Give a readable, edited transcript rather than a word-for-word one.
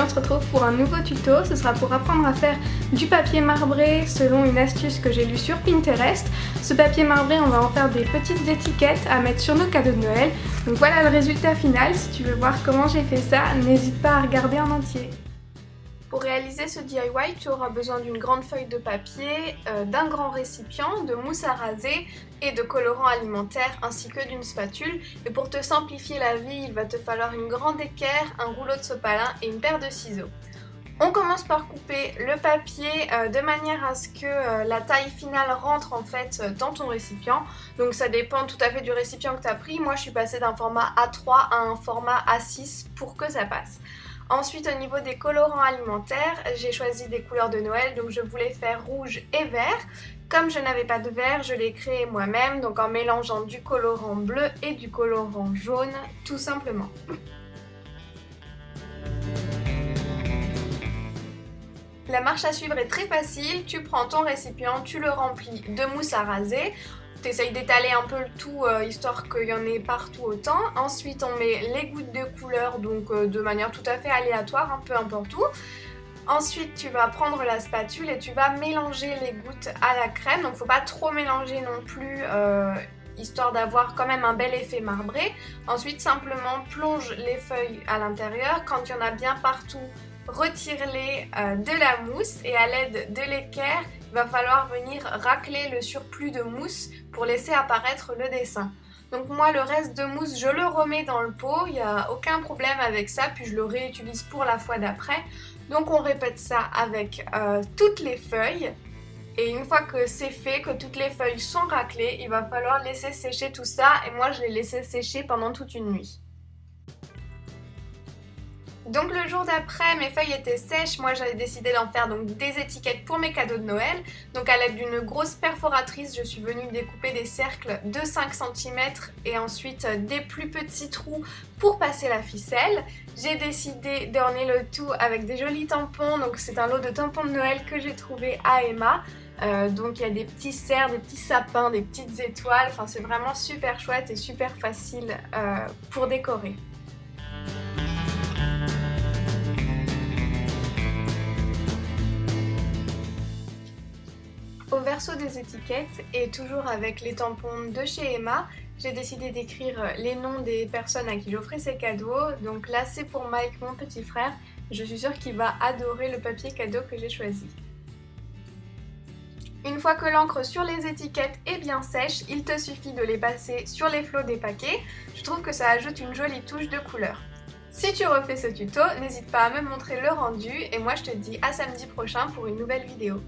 on se retrouve pour un nouveau tuto. Ce sera pour apprendre à faire du papier marbré selon une astuce que j'ai lue sur Pinterest. Ce papier marbré, on va en faire des petites étiquettes à mettre sur nos cadeaux de Noël. Donc voilà le résultat final. Si tu veux voir comment j'ai fait ça, n'hésite pas à regarder en entier. Pour réaliser ce DIY, tu auras besoin d'une grande feuille de papier, d'un grand récipient, de mousse à raser et de colorants alimentaires ainsi que d'une spatule. Et pour te simplifier la vie, il va te falloir une grande équerre, un rouleau de sopalin et une paire de ciseaux. On commence par couper le papier de manière à ce que la taille finale rentre en fait dans ton récipient. Donc ça dépend tout à fait du récipient que tu as pris. Moi je suis passée d'un format A3 à un format A6 pour que ça passe. Ensuite, au niveau des colorants alimentaires, j'ai choisi des couleurs de Noël, donc je voulais faire rouge et vert. Comme je n'avais pas de vert, je l'ai créé moi-même, donc en mélangeant du colorant bleu et du colorant jaune, tout simplement. La marche à suivre est très facile, tu prends ton récipient, tu le remplis de mousse à raser. Tu essayes d'étaler un peu le tout histoire qu'il y en ait partout autant. Ensuite on met les gouttes de couleur donc de manière tout à fait aléatoire, peu importe où. Ensuite tu vas prendre la spatule et tu vas mélanger les gouttes à la crème. Donc faut pas trop mélanger non plus histoire d'avoir quand même un bel effet marbré. Ensuite simplement plonge les feuilles à l'intérieur. Quand il y en a bien partout, retire-les de la mousse et à l'aide de l'équerre, il va falloir venir racler le surplus de mousse pour laisser apparaître le dessin. Donc moi le reste de mousse je le remets dans le pot, il n'y a aucun problème avec ça, puis je le réutilise pour la fois d'après. Donc on répète ça avec toutes les feuilles. Et une fois que c'est fait, que toutes les feuilles sont raclées, il va falloir laisser sécher tout ça et moi je l'ai laissé sécher pendant toute une nuit. Donc le jour d'après, mes feuilles étaient sèches, moi j'avais décidé d'en faire donc des étiquettes pour mes cadeaux de Noël. Donc à l'aide d'une grosse perforatrice, je suis venue découper des cercles de 5 cm et ensuite des plus petits trous pour passer la ficelle. J'ai décidé d'orner le tout avec des jolis tampons, donc c'est un lot de tampons de Noël que j'ai trouvé à Emma. Donc il y a des petits cerfs, des petits sapins, des petites étoiles, enfin c'est vraiment super chouette et super facile pour décorer. Au verso des étiquettes et toujours avec les tampons de chez Emma, j'ai décidé d'écrire les noms des personnes à qui j'offrais ces cadeaux. Donc là c'est pour Mike, mon petit frère. Je suis sûre qu'il va adorer le papier cadeau que j'ai choisi. Une fois que l'encre sur les étiquettes est bien sèche, il te suffit de les passer sur les flots des paquets. Je trouve que ça ajoute une jolie touche de couleur. Si tu refais ce tuto, n'hésite pas à me montrer le rendu et moi je te dis à samedi prochain pour une nouvelle vidéo.